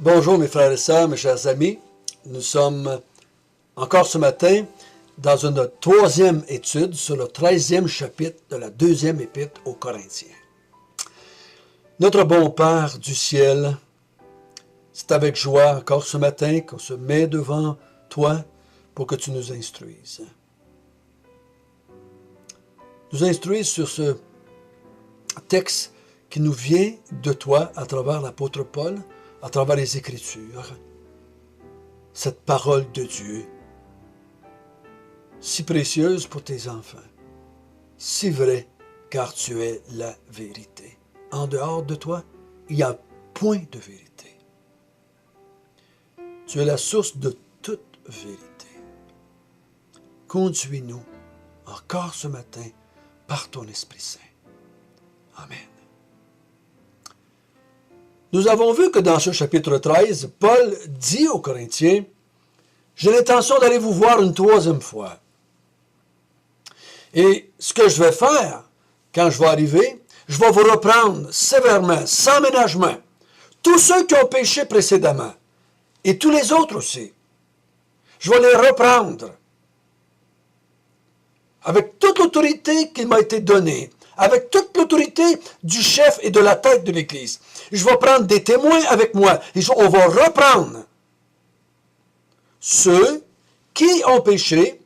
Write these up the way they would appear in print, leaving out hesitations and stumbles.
Bonjour mes frères et sœurs, mes chers amis. Nous sommes encore ce matin dans une troisième étude sur le 13e chapitre de la deuxième épître aux Corinthiens. Notre bon Père du ciel, c'est avec joie encore ce matin qu'on se met devant toi pour que tu nous instruises. Nous instruises sur ce texte qui nous vient de toi à travers l'apôtre Paul, à travers les Écritures, cette parole de Dieu, si précieuse pour tes enfants, si vraie, car tu es la vérité. En dehors de toi, il n'y a point de vérité. Tu es la source de toute vérité. Conduis-nous encore ce matin par ton Esprit Saint. Amen. Nous avons vu que dans ce chapitre 13, Paul dit aux Corinthiens, « J'ai l'intention d'aller vous voir une troisième fois. Et ce que je vais faire, quand je vais arriver, je vais vous reprendre sévèrement, sans ménagement, tous ceux qui ont péché précédemment, et tous les autres aussi. Je vais les reprendre avec toute l'autorité qui m'a été donnée, avec toute l'autorité du chef et de la tête de l'Église. Je vais prendre des témoins avec moi et on va reprendre ceux qui ont péché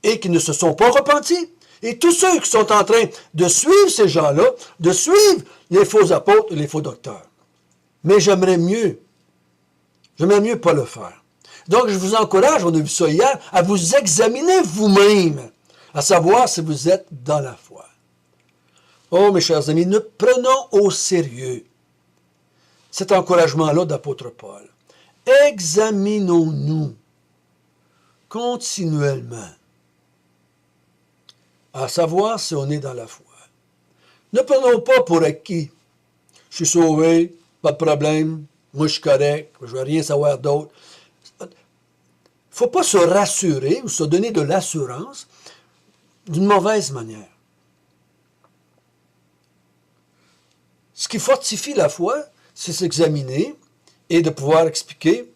et qui ne se sont pas repentis. Et tous ceux qui sont en train de suivre ces gens-là, de suivre les faux apôtres et les faux docteurs. Mais j'aimerais mieux pas le faire. Donc je vous encourage, on a vu ça hier, à vous examiner vous-même, à savoir si vous êtes dans la foi. Oh, mes chers amis, nous prenons au sérieux cet encouragement-là d'apôtre Paul. Examinons-nous continuellement, à savoir si on est dans la foi. Ne prenons pas pour acquis. Je suis sauvé, pas de problème, moi je suis correct, je ne veux rien savoir d'autre. Il ne faut pas se rassurer ou se donner de l'assurance d'une mauvaise manière. Ce qui fortifie la foi, c'est s'examiner et de pouvoir expliquer,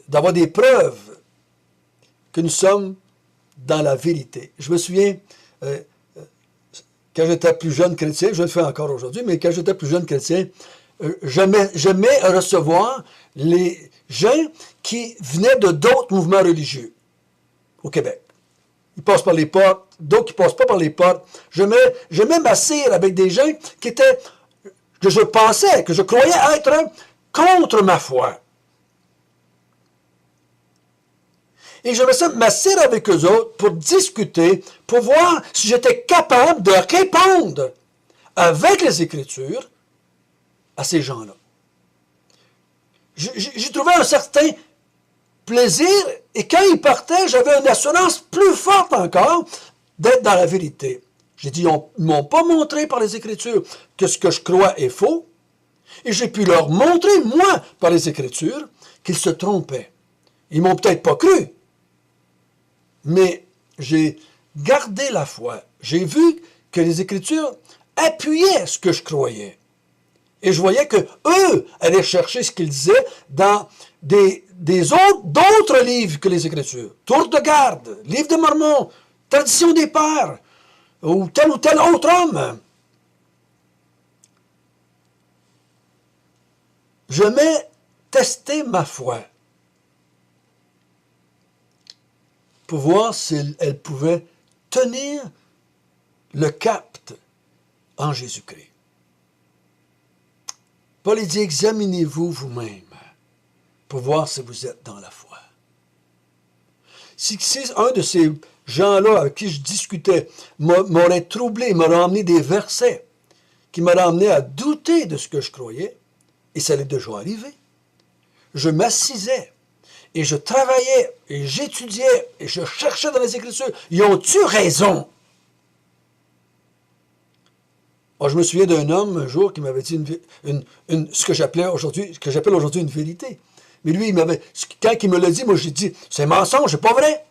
d'avoir des preuves que nous sommes dans la vérité. Je me souviens, quand j'étais plus jeune chrétien, je le fais encore aujourd'hui, mais quand j'étais plus jeune chrétien, j'aimais recevoir les gens qui venaient de d'autres mouvements religieux au Québec. Ils passent par les portes, d'autres qui ne passent pas par les portes. J'aimais m'asseoir avec des gens qui étaient, que je pensais, que je croyais être contre ma foi. Et je me m'asseoir avec eux autres pour discuter, pour voir si j'étais capable de répondre avec les Écritures à ces gens-là. J'ai trouvé un certain plaisir, et quand ils partaient, j'avais une assurance plus forte encore d'être dans la vérité. J'ai dit, ils ne m'ont pas montré par les Écritures que ce que je crois est faux, et j'ai pu leur montrer, moi, par les Écritures, qu'ils se trompaient. Ils ne m'ont peut-être pas cru, mais j'ai gardé la foi. J'ai vu que les Écritures appuyaient ce que je croyais. Et je voyais qu'eux allaient chercher ce qu'ils disaient dans d'autres livres que les Écritures. Tour de garde, livre de Mormon, tradition des pères, ou tel autre homme. Je m'ai testé ma foi pour voir si elle pouvait tenir le cap en Jésus-Christ. Paul dit, examinez-vous vous-même pour voir si vous êtes dans la foi. Si un de ces gens-là avec qui je discutais m'aurait troublé, m'aurait emmené des versets qui m'auraient amené à douter de ce que je croyais, et ça l'est déjà arrivé, je m'assisais et je travaillais et j'étudiais et je cherchais dans les Écritures. Ils ont-tu raison? Alors, je me souviens d'un homme un jour qui m'avait dit ce que j'appelle aujourd'hui une vérité. Mais lui, quand il me l'a dit, moi j'ai dit, c'est mensonge, c'est pas vrai.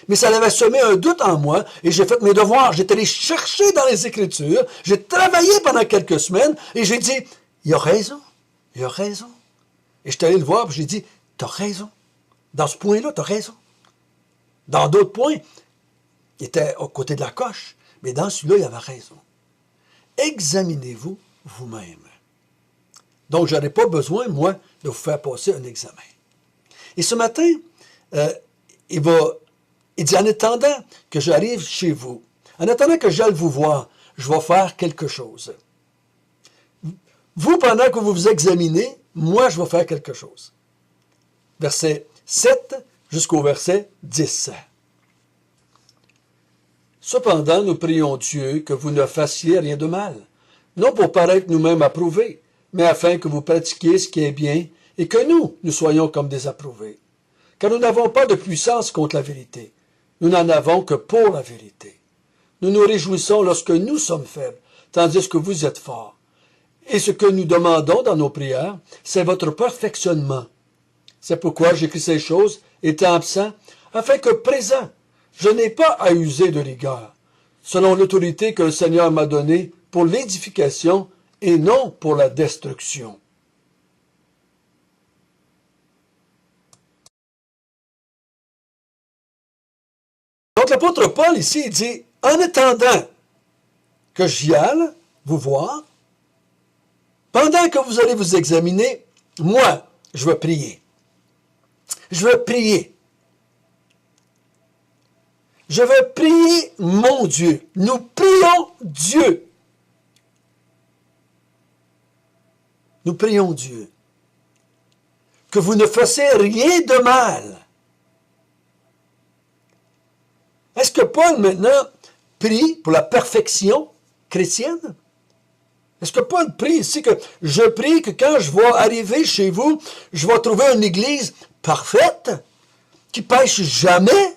Mais ça avait semé un doute en moi et j'ai fait mes devoirs. J'étais allé chercher dans les Écritures, j'ai travaillé pendant quelques semaines et j'ai dit, il a raison. il a raison. Et je suis allé le voir, puis j'ai dit, tu as raison. Dans ce point-là, tu as raison. Dans d'autres points, il était au côté de la coche, mais dans celui-là, il avait raison. Examinez-vous vous-même. Donc, je n'aurai pas besoin, moi, de vous faire passer un examen. Et ce matin, il dit, en attendant que j'arrive chez vous, en attendant que j'aille vous voir, je vais faire quelque chose. Vous, pendant que vous vous examinez, moi, je vais faire quelque chose. Verset 7 jusqu'au verset 10. Cependant, nous prions Dieu que vous ne fassiez rien de mal, non pour paraître nous-mêmes approuvés, mais afin que vous pratiquiez ce qui est bien et que nous soyons comme des approuvés. Car nous n'avons pas de puissance contre la vérité. Nous n'en avons que pour la vérité. Nous nous réjouissons lorsque nous sommes faibles, tandis que vous êtes forts. Et ce que nous demandons dans nos prières, c'est votre perfectionnement. C'est pourquoi j'écris ces choses, étant absent, afin que présent, je n'ai pas à user de rigueur, selon l'autorité que le Seigneur m'a donnée pour l'édification et non pour la destruction. Donc l'apôtre Paul ici, il dit, en attendant que j'y aille vous voir, pendant que vous allez vous examiner, moi, je vais prier. Je vais prier. Je vais prier mon Dieu. Nous prions Dieu. Nous prions Dieu. Que vous ne fassiez rien de mal. Est-ce que Paul maintenant prie pour la perfection chrétienne? Est-ce que Paul prie ici que je prie que quand je vais arriver chez vous, je vais trouver une église parfaite, qui pêche jamais?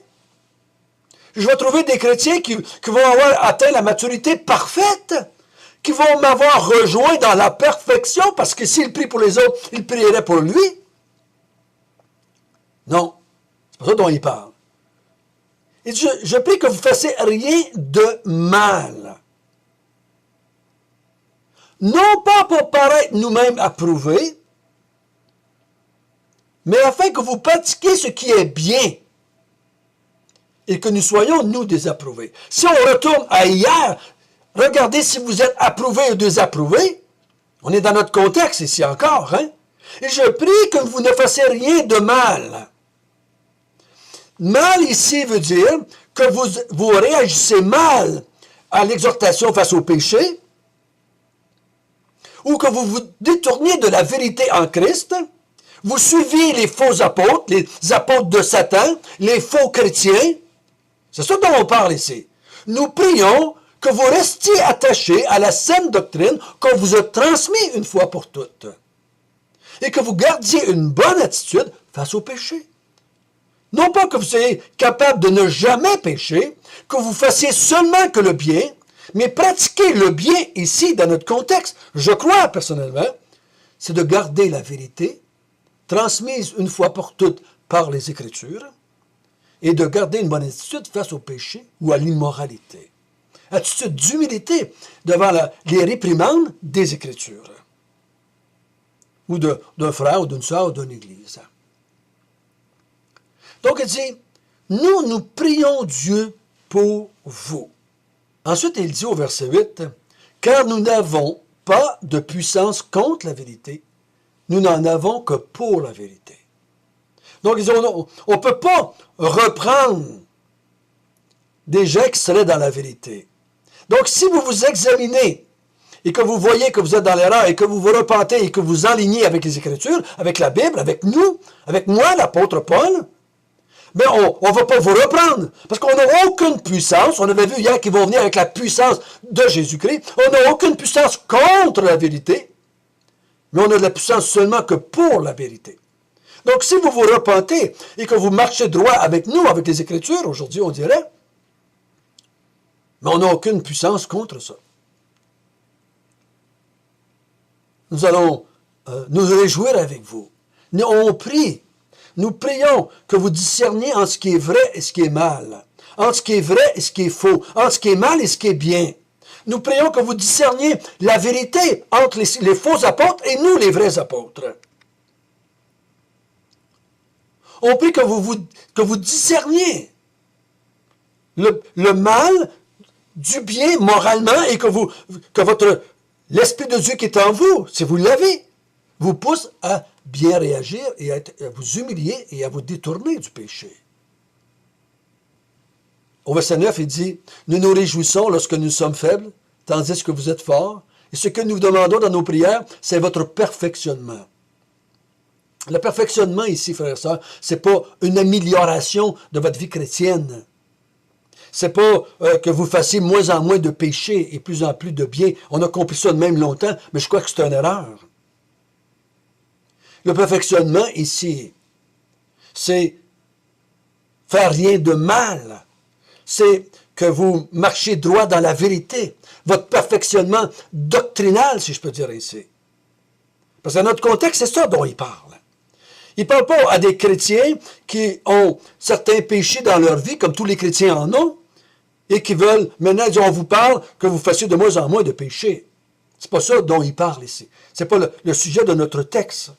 Je vais trouver des chrétiens qui vont avoir atteint la maturité parfaite, qui vont m'avoir rejoint dans la perfection, parce que s'il prie pour les autres, il prierait pour lui. Non, c'est pas ça dont il parle. Il dit, je prie que vous ne fassiez rien de mal. Non pas pour paraître nous-mêmes approuvés, mais afin que vous pratiquiez ce qui est bien et que nous soyons, nous, désapprouvés. Si on retourne à hier, regardez si vous êtes approuvés ou désapprouvé. On est dans notre contexte ici encore, hein? Et je prie que vous ne fassiez rien de mal. Mal ici veut dire que vous réagissez mal à l'exhortation face au péché, ou que vous vous détournez de la vérité en Christ, vous suivez les faux apôtres, les apôtres de Satan, les faux chrétiens. C'est ça dont on parle ici. Nous prions que vous restiez attachés à la saine doctrine qu'on vous a transmise une fois pour toutes, et que vous gardiez une bonne attitude face au péché. Non pas que vous soyez capable de ne jamais pécher, que vous fassiez seulement que le bien, mais pratiquer le bien ici, dans notre contexte, je crois personnellement, c'est de garder la vérité, transmise une fois pour toutes par les Écritures, et de garder une bonne attitude face au péché ou à l'immoralité. Attitude d'humilité devant les réprimandes des Écritures, ou d'un frère, ou d'une sœur, ou d'une église. Donc il dit, nous prions Dieu pour vous. Ensuite, il dit au verset 8, « Car nous n'avons pas de puissance contre la vérité, nous n'en avons que pour la vérité. » Donc, il dit, on ne peut pas reprendre des gens qui seraient dans la vérité. Donc, si vous vous examinez et que vous voyez que vous êtes dans l'erreur et que vous vous repentez et que vous alignez avec les Écritures, avec la Bible, avec nous, avec moi, l'apôtre Paul, mais on ne va pas vous reprendre, parce qu'on n'a aucune puissance. On avait vu hier qu'ils vont venir avec la puissance de Jésus-Christ. On n'a aucune puissance contre la vérité, mais on a de la puissance seulement que pour la vérité. Donc, si vous vous repentez et que vous marchez droit avec nous, avec les Écritures, aujourd'hui on dirait, mais on n'a aucune puissance contre ça. Nous allons nous réjouir avec vous. On prie. Nous prions que vous discerniez entre ce qui est vrai et ce qui est mal, entre ce qui est vrai et ce qui est faux, entre ce qui est mal et ce qui est bien, Nous prions que vous discerniez la vérité entre les faux apôtres et nous, les vrais apôtres. On prie que vous discerniez le mal du bien moralement et que l'Esprit de Dieu qui est en vous, si vous l'avez, vous pousse à bien réagir et à vous humilier et à vous détourner du péché. Au verset 9, il dit, « Nous nous réjouissons lorsque nous sommes faibles, tandis que vous êtes forts. Et ce que nous demandons dans nos prières, c'est votre perfectionnement. » Le perfectionnement ici, frères et sœurs, ce n'est pas une amélioration de votre vie chrétienne. Ce n'est pas que vous fassiez moins en moins de péché et plus en plus de bien. On a compris ça de même longtemps, mais je crois que c'est une erreur. Le perfectionnement ici, c'est faire rien de mal. C'est que vous marchez droit dans la vérité. Votre perfectionnement doctrinal, si je peux dire ici. Parce que dans notre contexte, c'est ça dont il parle. Il ne parle pas à des chrétiens qui ont certains péchés dans leur vie, comme tous les chrétiens en ont, et qui veulent, maintenant, on vous parle que vous fassiez de moins en moins de péchés. Ce n'est pas ça dont il parle ici. Ce n'est pas le sujet de notre texte.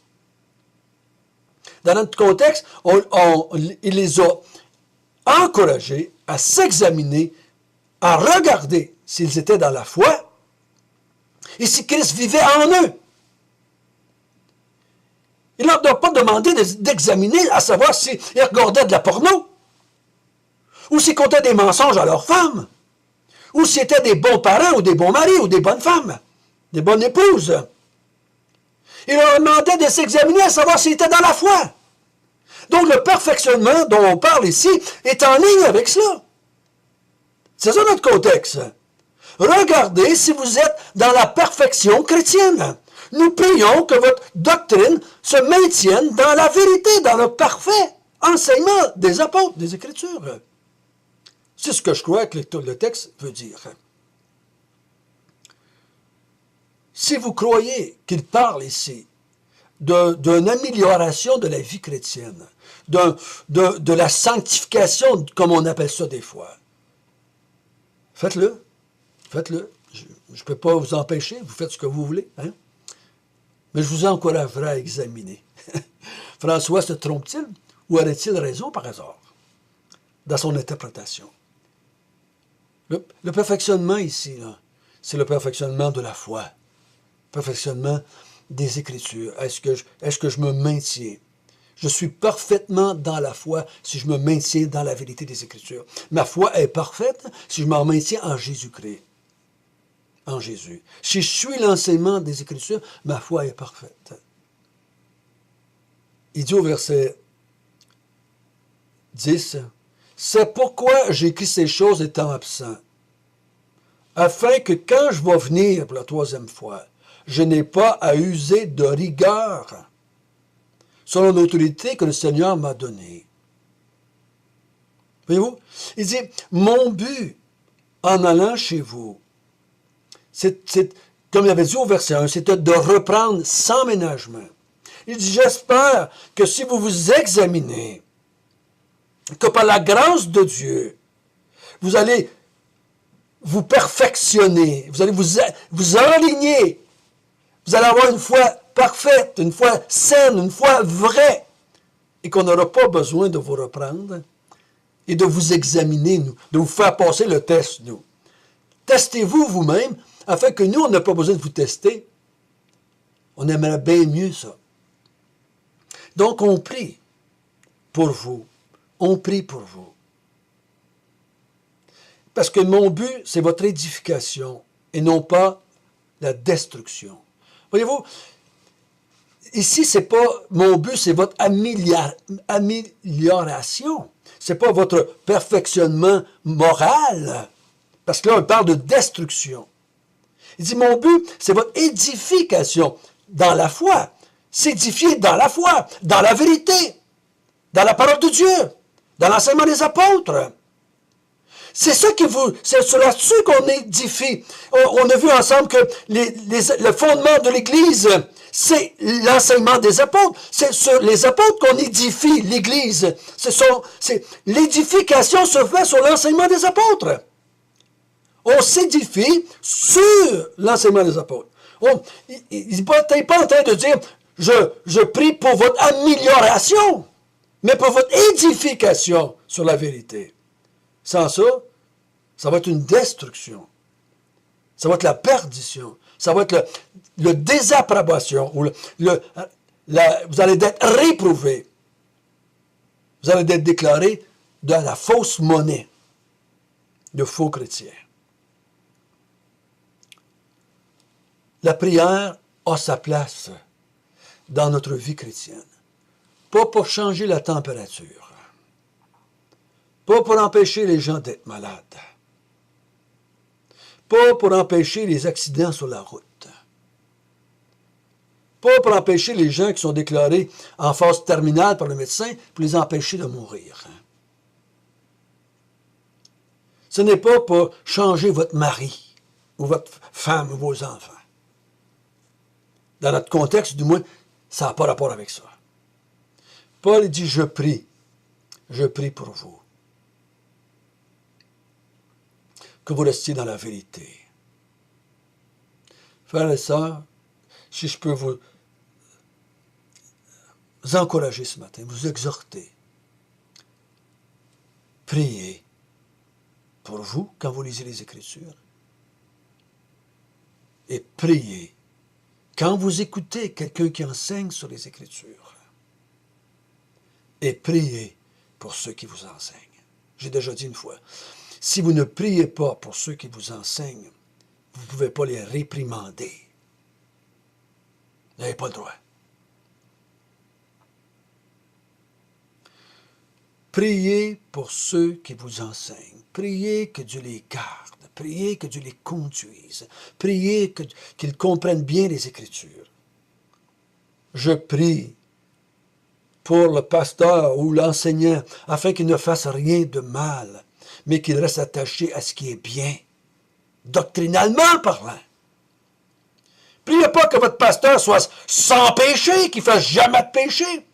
Dans notre contexte, il les a encouragés à s'examiner, à regarder s'ils étaient dans la foi et si Christ vivait en eux. Il ne leur a pas demandé d'examiner, à savoir s'ils regardaient de la porno, ou s'ils comptaient des mensonges à leurs femmes, ou s'ils étaient des bons parents, ou des bons maris, ou des bonnes femmes, des bonnes épouses. Il leur demandait de s'examiner, à savoir s'ils étaient dans la foi. Donc le perfectionnement dont on parle ici est en ligne avec cela. C'est ça notre contexte. Regardez si vous êtes dans la perfection chrétienne. Nous prions que votre doctrine se maintienne dans la vérité, dans le parfait enseignement des apôtres, des Écritures. C'est ce que je crois que le texte veut dire. Si vous croyez qu'il parle ici d'une amélioration de la vie chrétienne, de la sanctification, comme on appelle ça des fois, faites-le. Faites-le. Je ne peux pas vous empêcher, vous faites ce que vous voulez. Hein? Mais je vous encouragerai à examiner. François se trompe-t-il ou aurait-il raison par hasard dans son interprétation? Le perfectionnement ici, c'est le perfectionnement de la foi, le perfectionnement des Écritures. Est-ce que je me maintiens? Je suis parfaitement dans la foi si je me maintiens dans la vérité des Écritures. Ma foi est parfaite si je m'en maintiens en Jésus-Christ. En Jésus. Si je suis l'enseignement des Écritures, ma foi est parfaite. Il dit au verset 10, « C'est pourquoi j'écris ces choses étant absent, afin que quand je vais venir pour la troisième fois, je n'ai pas à user de rigueur selon l'autorité que le Seigneur m'a donnée. » Voyez-vous? Il dit, « Mon but en allant chez vous, comme il avait dit au verset 1, c'était de reprendre sans ménagement. » Il dit, « J'espère que si vous vous examinez, que par la grâce de Dieu, vous allez vous perfectionner, vous allez vous enligner, vous allez avoir une foi parfaite, une foi saine, une foi vraie, et qu'on n'aura pas besoin de vous reprendre et de vous examiner, nous, de vous faire passer le test, nous. Testez-vous vous-même, afin que nous, on n'a pas besoin de vous tester. On aimerait bien mieux ça. Donc, on prie pour vous. On prie pour vous. Parce que mon but, c'est votre édification et non pas la destruction. Voyez-vous, ici, c'est pas mon but, c'est votre amélioration. C'est pas votre perfectionnement moral. Parce que là, on parle de destruction. Il dit, mon but, c'est votre édification dans la foi. S'édifier dans la foi, dans la vérité, dans la parole de Dieu, dans l'enseignement des apôtres. C'est ça c'est là-dessus qu'on édifie. On a vu ensemble que le fondement de l'Église, c'est l'enseignement des apôtres. C'est sur les apôtres qu'on édifie l'Église. L'édification se fait sur l'enseignement des apôtres. On s'édifie sur l'enseignement des apôtres. Il n'est pas en train de dire, je prie pour votre amélioration, mais pour votre édification sur la vérité. Sans ça, ça va être une destruction. Ça va être la perdition. Ça va être le désapprobation. Ou vous allez être réprouvé. Vous allez être déclaré de la fausse monnaie, de faux chrétiens. La prière a sa place dans notre vie chrétienne. Pas pour changer la température. Pas pour empêcher les gens d'être malades. Pas pour empêcher les accidents sur la route. Pas pour empêcher les gens qui sont déclarés en phase terminale par le médecin, pour les empêcher de mourir. Ce n'est pas pour changer votre mari, ou votre femme, ou vos enfants. Dans notre contexte, du moins, ça n'a pas rapport avec ça. Paul dit, je prie pour vous. Que vous restiez dans la vérité. Frères et sœurs, si je peux vous encourager ce matin, vous exhorter, priez pour vous quand vous lisez les Écritures. Et priez quand vous écoutez quelqu'un qui enseigne sur les Écritures. Et priez pour ceux qui vous enseignent. J'ai déjà dit une fois, si vous ne priez pas pour ceux qui vous enseignent, vous ne pouvez pas les réprimander. Vous n'avez pas le droit. Priez pour ceux qui vous enseignent. Priez que Dieu les garde. Priez que Dieu les conduise. Priez qu'ils comprennent bien les Écritures. Je prie pour le pasteur ou l'enseignant afin qu'il ne fasse rien de mal, mais qu'il reste attaché à ce qui est bien, doctrinalement parlant. Priez pas que votre pasteur soit sans péché, qu'il ne fasse jamais de péché.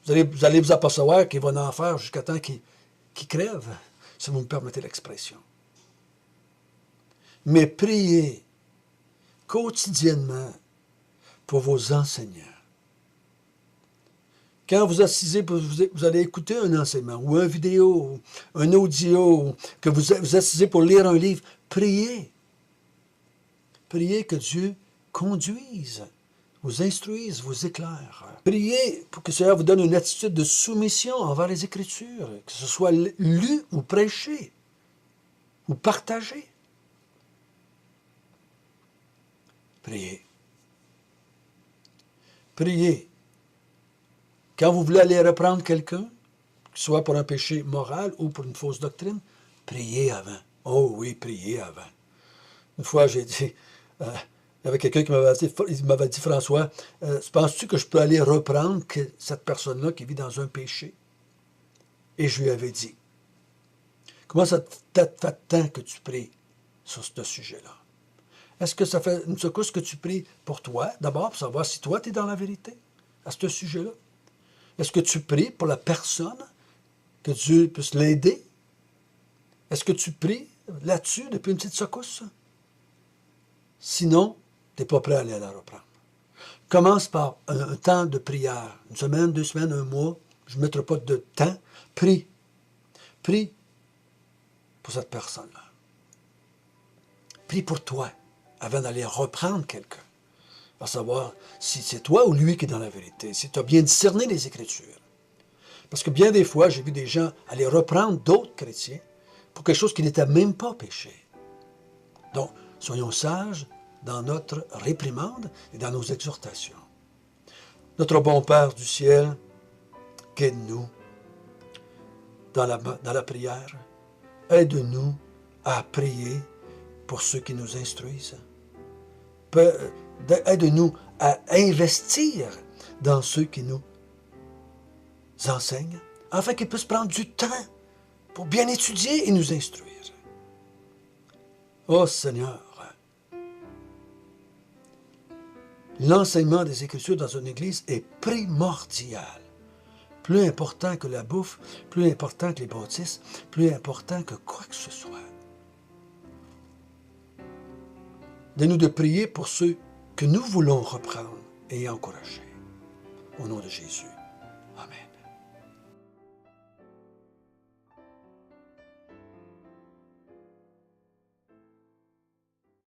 Vous allez vous apercevoir qu'il va en faire jusqu'à temps qu'il crève, si vous me permettez l'expression. Mais priez quotidiennement pour vos enseignants. Quand vous assisez, vous allez écouter un enseignement, ou une vidéo, ou un audio, que vous assisez pour lire un livre, priez. Priez que Dieu conduise, vous instruise, vous éclaire. Priez pour que le Seigneur vous donne une attitude de soumission envers les Écritures, que ce soit lu ou prêché, ou partagé. Priez. Priez. Quand vous voulez aller reprendre quelqu'un, soit pour un péché moral ou pour une fausse doctrine, priez avant. Oh oui, priez avant. Une fois, j'ai dit, il y avait quelqu'un qui m'avait dit, François, penses-tu que je peux aller reprendre cette personne-là qui vit dans un péché? Et je lui avais dit, comment ça fait tant que tu pries sur ce sujet-là? Est-ce que ça fait une secousse que tu pries pour toi, d'abord, pour savoir si toi, tu es dans la vérité à ce sujet-là? Est-ce que tu pries pour la personne, que Dieu puisse l'aider? Est-ce que tu pries là-dessus depuis une petite secousse? Sinon, tu n'es pas prêt à aller la reprendre. Commence par un temps de prière. Une semaine, 2 semaines, 1 mois. Je ne mettrai pas de temps. Prie. Prie pour cette personne-là. Prie pour toi avant d'aller reprendre quelqu'un. À savoir si c'est toi ou lui qui est dans la vérité. Si tu as bien discerné les Écritures. Parce que bien des fois, j'ai vu des gens aller reprendre d'autres chrétiens pour quelque chose qui n'était même pas péché. Donc, soyons sages dans notre réprimande et dans nos exhortations. Notre bon Père du ciel, guide-nous dans la prière. Aide-nous à prier pour ceux qui nous instruisent. Aide-nous à investir dans ceux qui nous enseignent, afin qu'ils puissent prendre du temps pour bien étudier et nous instruire. Oh Seigneur, l'enseignement des Écritures dans une Église est primordial. Plus important que la bouffe, plus important que les baptêmes, plus important que quoi que ce soit. Donne-nous de prier pour ceux que nous voulons reprendre et encourager. Au nom de Jésus. Amen.